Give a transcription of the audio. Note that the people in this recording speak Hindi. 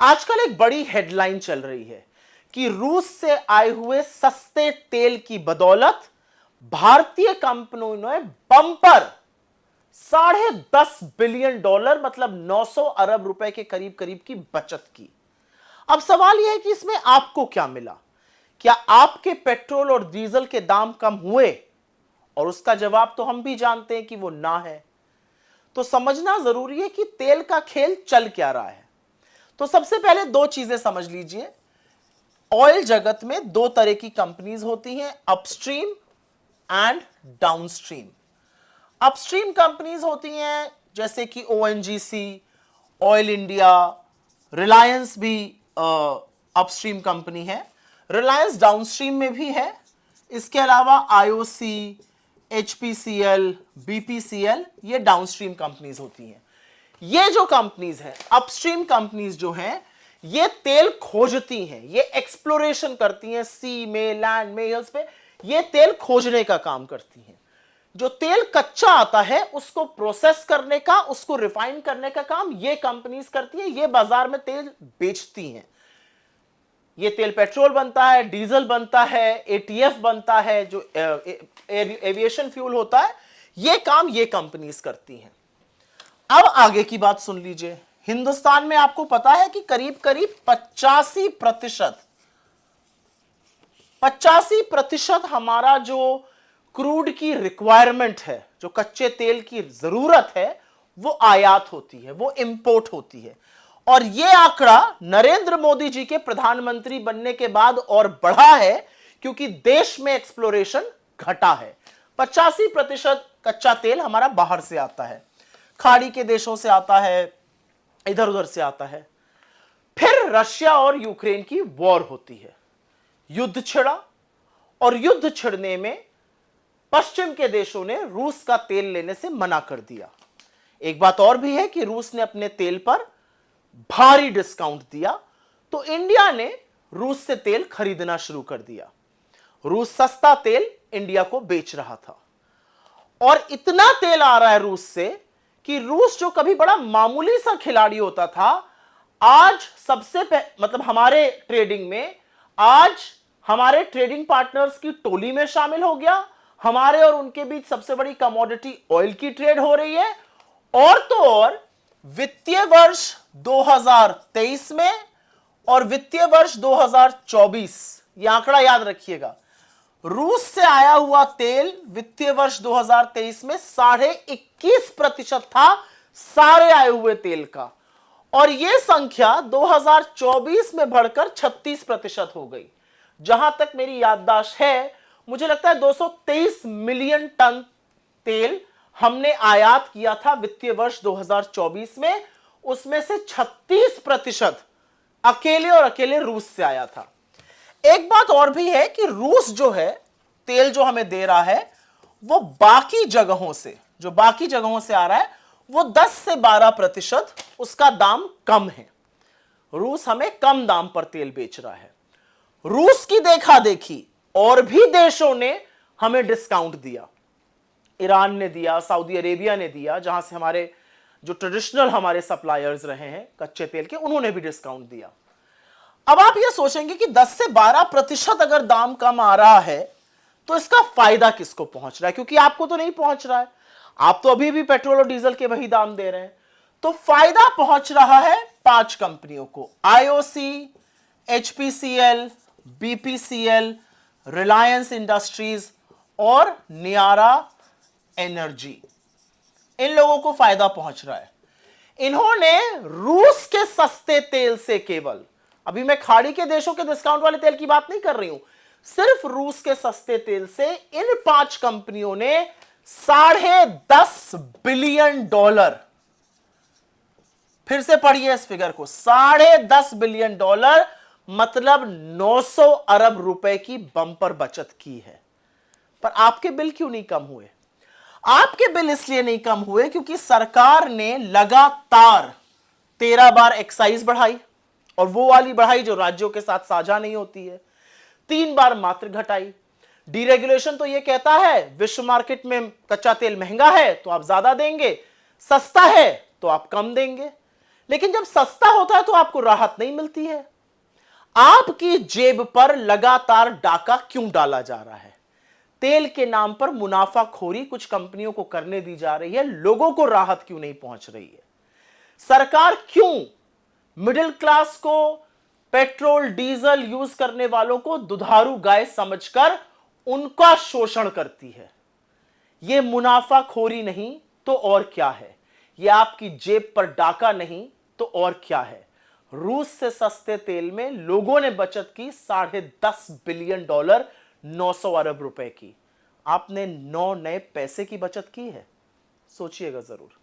आजकल एक बड़ी हेडलाइन चल रही है कि रूस से आए हुए सस्ते तेल की बदौलत भारतीय कंपनियों ने बम्पर $10.5 बिलियन मतलब 900 अरब रुपए के करीब करीब की बचत की। अब सवाल यह है कि इसमें आपको क्या मिला? क्या आपके पेट्रोल और डीजल के दाम कम हुए? और उसका जवाब तो हम भी जानते हैं कि वो ना है। तो समझना जरूरी है कि तेल का खेल चल क्या रहा है। तो सबसे पहले दो चीजें समझ लीजिए। ऑयल जगत में दो तरह की कंपनीज होती हैं, upstream and downstream. Upstream companies होती हैं जैसे कि ओएनजीसी, ऑयल इंडिया, रिलायंस भी अपस्ट्रीम कंपनी है। रिलायंस डाउनस्ट्रीम में भी है। इसके अलावा आईओसी, एचपीसीएल, बीपीसीएल, ये डाउनस्ट्रीम कंपनीज होती हैं। ये जो कंपनीज हैं, अपस्ट्रीम कंपनीज जो हैं, ये तेल खोजती हैं, ये एक्सप्लोरेशन करती हैं, सी में, लैंड में, हिल्स पे ये तेल खोजने का काम करती हैं। जो तेल कच्चा आता है उसको प्रोसेस करने का, उसको रिफाइन करने का काम ये कंपनीज करती है। ये बाजार में तेल बेचती हैं। ये तेल पेट्रोल बनता है, डीजल बनता है, एटीएफ बनता है, जो एविएशन फ्यूल होता है, ये काम ये कंपनीज करती हैं। अब आगे की बात सुन लीजिए। हिंदुस्तान में आपको पता है कि करीब करीब 85% हमारा जो क्रूड की रिक्वायरमेंट है, जो कच्चे तेल की जरूरत है, वो आयात होती है, वो इंपोर्ट होती है। और यह आंकड़ा नरेंद्र मोदी जी के प्रधानमंत्री बनने के बाद और बढ़ा है, क्योंकि देश में एक्सप्लोरेशन घटा है। 85% कच्चा तेल हमारा बाहर से आता है, खाड़ी के देशों से आता है, इधर उधर से आता है। फिर रशिया और यूक्रेन की वॉर होती है, युद्ध छिड़ा, और युद्ध छिड़ने में पश्चिम के देशों ने रूस का तेल लेने से मना कर दिया। एक बात और भी है कि रूस ने अपने तेल पर भारी डिस्काउंट दिया, तो इंडिया ने रूस से तेल खरीदना शुरू कर दिया। रूस सस्ता तेल इंडिया को बेच रहा था, और इतना तेल आ रहा है रूस से कि रूस जो कभी बड़ा मामूली सा खिलाड़ी होता था, आज मतलब हमारे ट्रेडिंग में आज हमारे ट्रेडिंग पार्टनर्स की टोली में शामिल हो गया। हमारे और उनके बीच सबसे बड़ी कमोडिटी ऑयल की ट्रेड हो रही है। और तो और वित्तीय वर्ष 2023 में और वित्तीय वर्ष 2024, यह आंकड़ा याद रखिएगा, रूस से आया हुआ तेल वित्तीय वर्ष 2023 में 21.5% था सारे आए हुए तेल का, और यह संख्या 2024 में बढ़कर 36% हो गई। जहां तक मेरी याददाश्त है, मुझे लगता है 223 मिलियन टन तेल हमने आयात किया था वित्तीय वर्ष 2024 में, उसमें से 36% अकेले और अकेले रूस से आया था। एक बात और भी है कि रूस जो है तेल जो हमें दे रहा है, वो बाकी जगहों से आ रहा है, वो 10 से 12% उसका दाम कम है। रूस हमें कम दाम पर तेल बेच रहा है। रूस की देखा देखी और भी देशों ने हमें डिस्काउंट दिया। ईरान ने दिया, सऊदी अरेबिया ने दिया, जहां से हमारे जो ट्रेडिशनल हमारे सप्लायर्स रहे हैं कच्चे तेल के, उन्होंने भी डिस्काउंट दिया। अब आप ये सोचेंगे कि 10 से 12% अगर दाम कम आ रहा है तो इसका फायदा किसको पहुंच रहा है? क्योंकि आपको तो नहीं पहुंच रहा है, आप तो अभी भी पेट्रोल और डीजल के वही दाम दे रहे हैं। तो फायदा पहुंच रहा है 5 कंपनियों को, IOC, HPCL, BPCL, Reliance industries और नियारा एनर्जी। इन लोगों को फायदा पहुंच रहा है। इन्होंने रूस के सस्ते तेल से, केवल अभी मैं खाड़ी के देशों के डिस्काउंट वाले तेल की बात नहीं कर रही हूं, सिर्फ रूस के सस्ते तेल से इन 5 कंपनियों ने $10.5 बिलियन, फिर से पढ़िए इस फिगर को, $10.5 बिलियन मतलब 900 अरब रुपए की बंपर बचत की है। पर आपके बिल क्यों नहीं कम हुए? आपके बिल इसलिए नहीं कम हुए क्योंकि सरकार ने लगातार 13 बार एक्साइज बढ़ाई, और वो वाली बढ़ाई जो राज्यों के साथ साझा नहीं होती है। 3 बार मात्र घटाई। डीरेगुलेशन तो ये कहता है विश्व मार्केट में कच्चा तेल महंगा है तो आप ज्यादा देंगे, सस्ता है तो आप कम देंगे। लेकिन जब सस्ता होता है तो आपको राहत नहीं मिलती है। आपकी जेब पर लगातार डाका क्यों डाला जा रहा है? तेल के नाम पर मुनाफाखोरी कुछ कंपनियों को करने दी जा रही है, लोगों को राहत क्यों नहीं पहुंच रही है? सरकार क्यों मिडिल क्लास को, पेट्रोल डीजल यूज करने वालों को दुधारू गाय समझकर उनका शोषण करती है? यह मुनाफाखोरी नहीं तो और क्या है? यह आपकी जेब पर डाका नहीं तो और क्या है? रूस से सस्ते तेल में लोगों ने बचत की $10.5 बिलियन, 900 अरब रुपए की। आपने 9 नए पैसे की बचत की है? सोचिएगा जरूर।